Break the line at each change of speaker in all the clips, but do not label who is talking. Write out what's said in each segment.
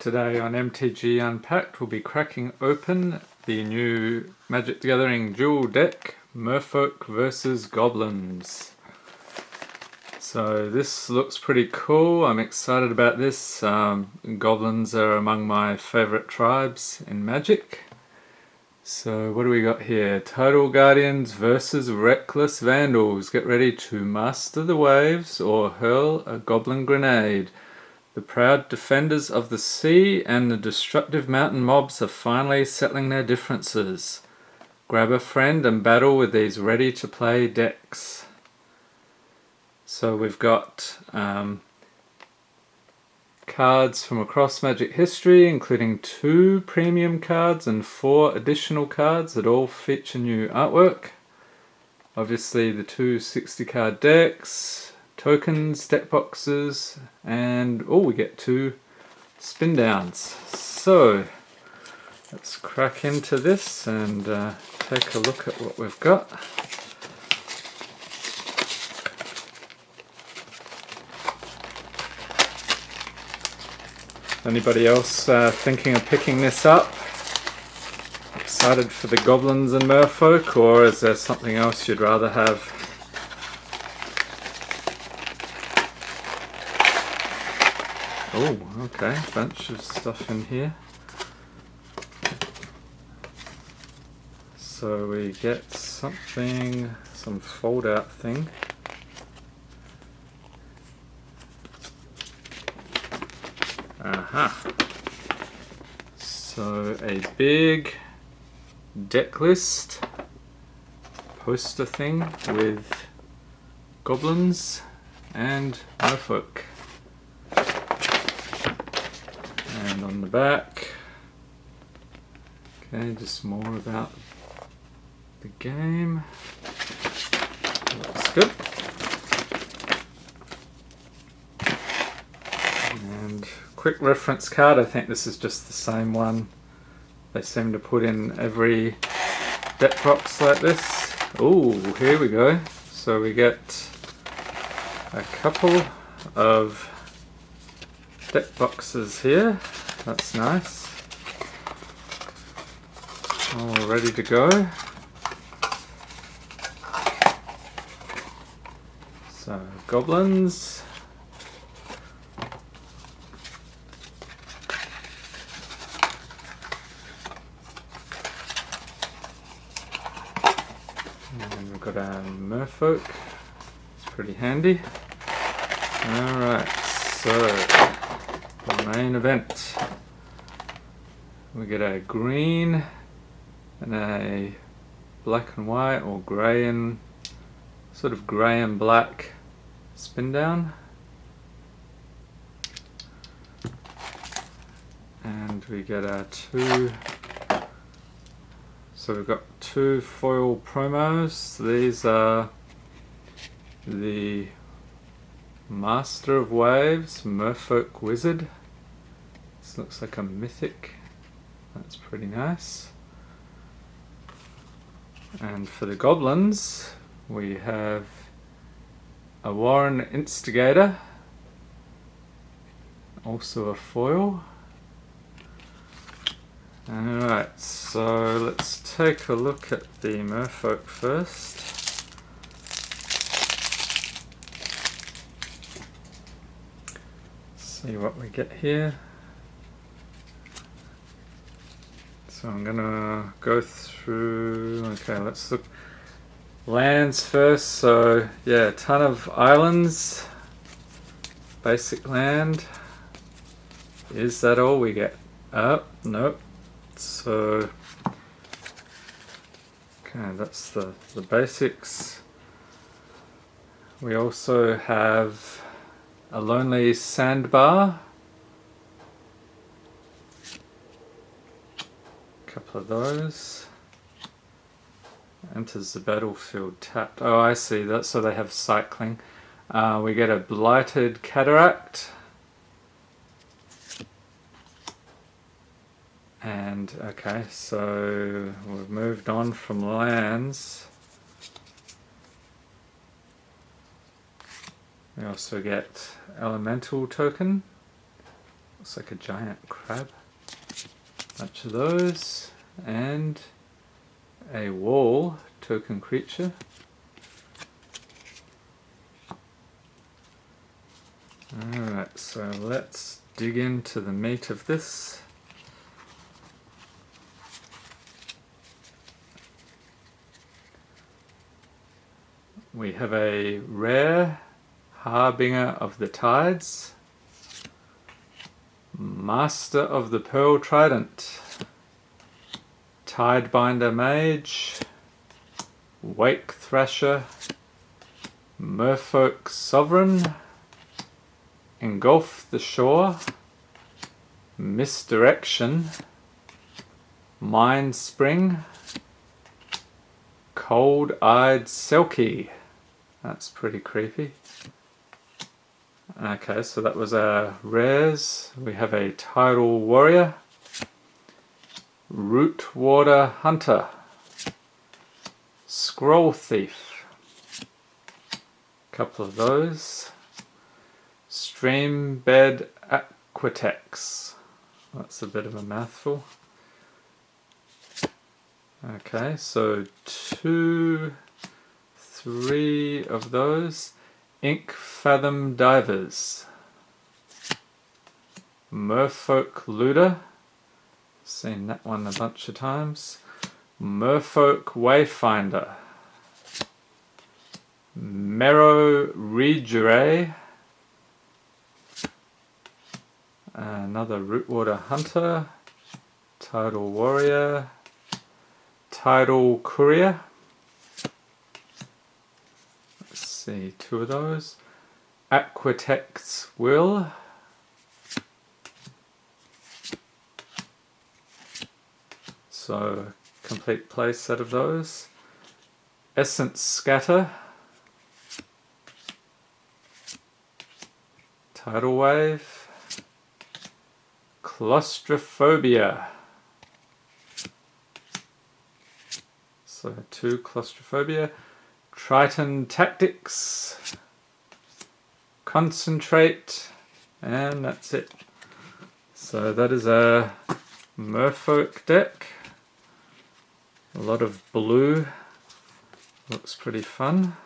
Today on MTG Unpacked we'll be cracking open the new Magic the Gathering Duel Deck, Merfolk versus Goblins. So this looks pretty cool, I'm excited about this. Goblins are among my favourite tribes in Magic. So what do we got here? Tidal Guardians versus Reckless Vandals. Get ready to master the waves or hurl a Goblin Grenade. The proud defenders of the sea and the destructive mountain mobs are finally settling their differences. Grab a friend and battle with these ready-to-play decks. So we've got cards from across Magic history, including 2 premium cards and 4 additional cards that all feature new artwork. Obviously the 2 60-card decks, tokens, deck boxes, and we get 2 spin downs. So let's crack into this and take a look at what we've got. Anybody else thinking of picking this up? Excited for the Goblins and Merfolk, or is there something else you'd rather have? Oh, okay, bunch of stuff in here. So we get something, some fold out thing. Aha! So a big deck list poster thing with Goblins and Merfolk. And on the back, okay, just more about the game. Looks good. And quick reference card, I think this is just the same one they seem to put in every deck box like this. Oh, here we go. So we get a couple of deck boxes here. That's nice. All ready to go. So Goblins. And we've got a Merfolk. It's pretty handy. Alright, so the main event. We get a green and a black and white, or grey and sort of grey and black spin down. And we get our 2. So we've got 2 foil promos. These are the Master of Waves, Merfolk Wizard. This looks like a mythic. That's pretty nice. And for the Goblins, we have a Warren Instigator, also a foil. Alright, so let's take a look at the Merfolk first. See what we get here. So I'm gonna go through, okay, let's look lands first. So yeah, a ton of islands, basic land. Is that all we get? Oh, nope. So okay, that's the basics. We also have a Lonely Sandbar. Couple of those. Enters the battlefield tapped. Oh, I see that. So they have cycling. We get a Blighted Cataract. And okay, so we've moved on from lands. We also get Elemental token. Looks like a giant crab. Bunch of those, and a wall token creature. Alright, so let's dig into the meat of this. We have a rare Harbinger of the Tides, Master of the Pearl Trident, Tidebinder Mage, Wake Thrasher, Merfolk Sovereign, Engulf the Shore, Misdirection, Mind Spring, Cold-Eyed Selkie. That's pretty creepy. Okay, so that was our rares. We have a Tidal Warrior, Rootwater Hunter, Scroll Thief, couple of those, Streambed Aquatex. That's a bit of a mouthful. Okay, so 2, 3 of those. Ink Fathom Divers, Merfolk Looter, seen that one a bunch of times. Merfolk Wayfinder, Mero Regere, another Rootwater Hunter, Tidal Warrior, Tidal Courier. Let's see, 2 of those. Aquatex Will, so complete play set of those. Essence Scatter, Tidal Wave, Claustrophobia, so 2 Claustrophobia, Triton Tactics, Concentrate, and that's it. So that is a Merfolk deck. A lot of blue, looks pretty fun,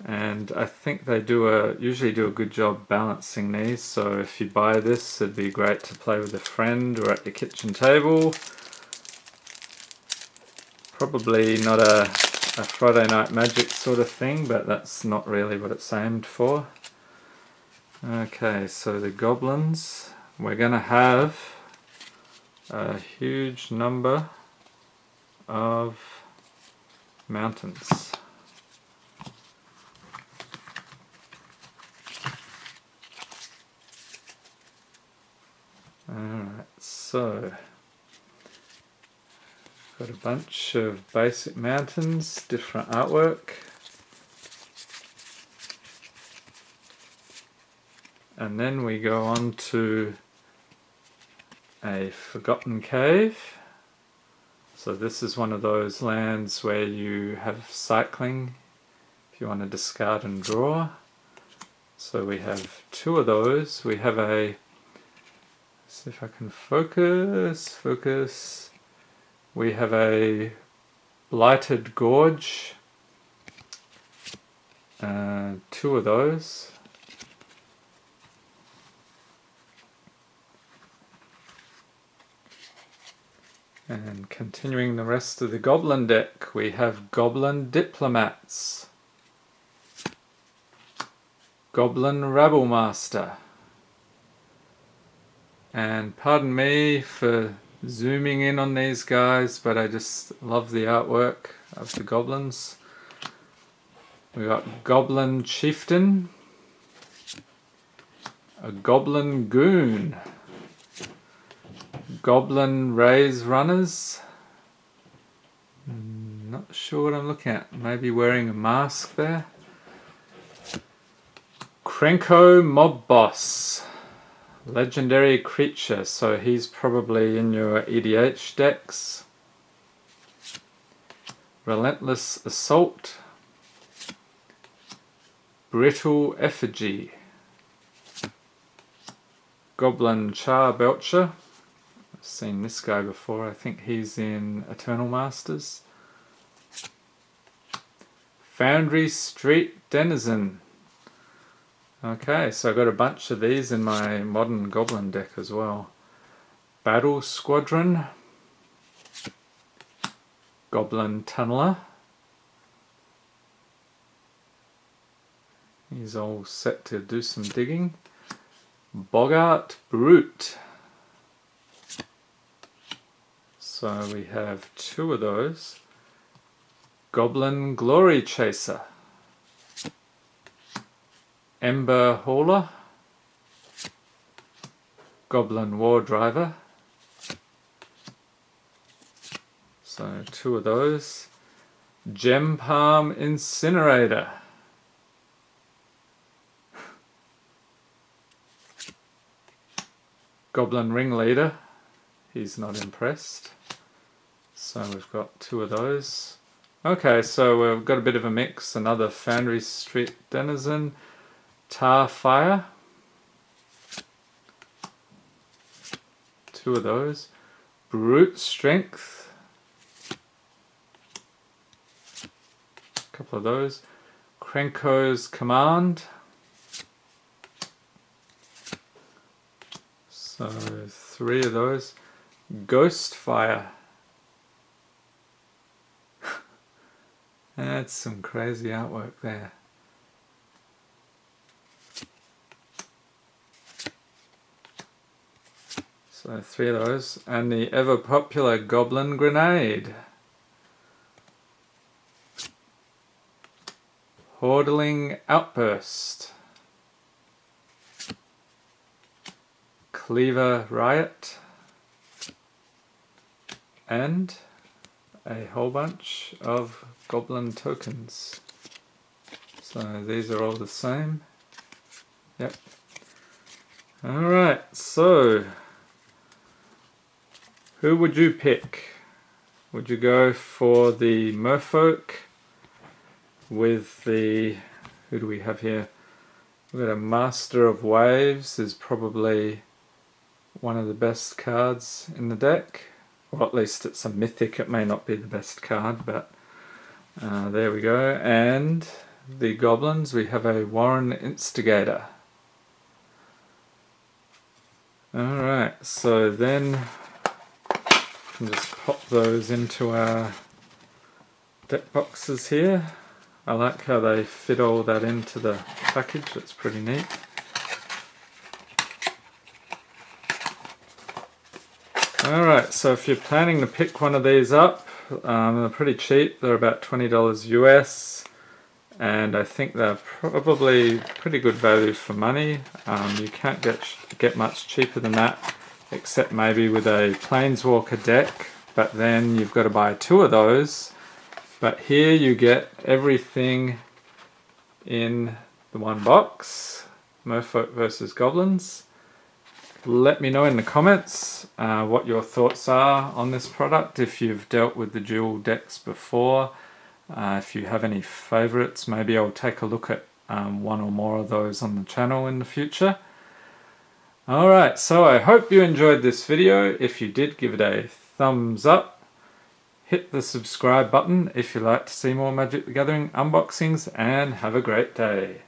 and I think they usually do a good job balancing these, so if you buy this it'd be great to play with a friend or at your kitchen table. Probably not a Friday Night Magic sort of thing, but that's not really what it's aimed for. Okay, so the goblins, we're going to have a huge number of mountains. Alright, so got a bunch of basic mountains, different artwork, and then we go on to a Forgotten Cave. So this is one of those lands where you have cycling if you want to discard and draw. So we have 2 of those. We have a, let's see if I can focus. We have a Blighted Gorge, 2 of those. And continuing the rest of the Goblin deck, we have Goblin Diplomats, Goblin Rabble Master, and pardon me for zooming in on these guys, but I just love the artwork of the goblins. We got Goblin Chieftain, a Goblin Goon, Goblin Raise Runners, not sure what I'm looking at, maybe wearing a mask there. Krenko Mob Boss, legendary creature, so he's probably in your EDH decks. Relentless Assault, Brittle Effigy, Goblin Charbelcher. I've seen this guy before. I think he's in Eternal Masters. Foundry Street Denizen. Okay, so I've got a bunch of these in my modern Goblin deck as well. Battle Squadron. Goblin Tunneler. He's all set to do some digging. Boggart Brute. So we have two of those. Goblin Glory Chaser. Ember Hauler. Goblin War Driver. So two of those. Gem Palm Incinerator. Goblin Ringleader. He's not impressed. So we've got two of those. Okay, so we've got a bit of a mix. Another Foundry Street Denizen. Tar Fire. Two of those. Brute Strength. A couple of those. Krenko's Command. So three of those. Ghost Fire. That's some crazy artwork there. So three of those. And the ever popular Goblin Grenade. Hordling Outburst. Cleaver Riot. And a whole bunch of Goblin tokens. So these are all the same. Yep. Alright, so who would you pick? Would you go for the Merfolk with the, who do we have here? We've got a Master of Waves, is probably one of the best cards in the deck. Or at least it's a mythic, it may not be the best card, but there we go. And the Goblins, we have a Warren Instigator. Alright, so then we can just pop those into our deck boxes here. I like how they fit all that into the package, that's pretty neat. Alright, so if you're planning to pick one of these up, they're pretty cheap. They're about $20 US, and I think they're probably pretty good value for money. You can't get much cheaper than that, except maybe with a Planeswalker deck, but then you've got to buy two of those. But here you get everything in the one box. Merfolk versus Goblins. Let me know in the comments what your thoughts are on this product, if you've dealt with the dual decks before, if you have any favourites. Maybe I'll take a look at one or more of those on the channel in the future. Alright, so I hope you enjoyed this video. If you did, give it a thumbs up. Hit the subscribe button if you'd like to see more Magic the Gathering unboxings, and have a great day.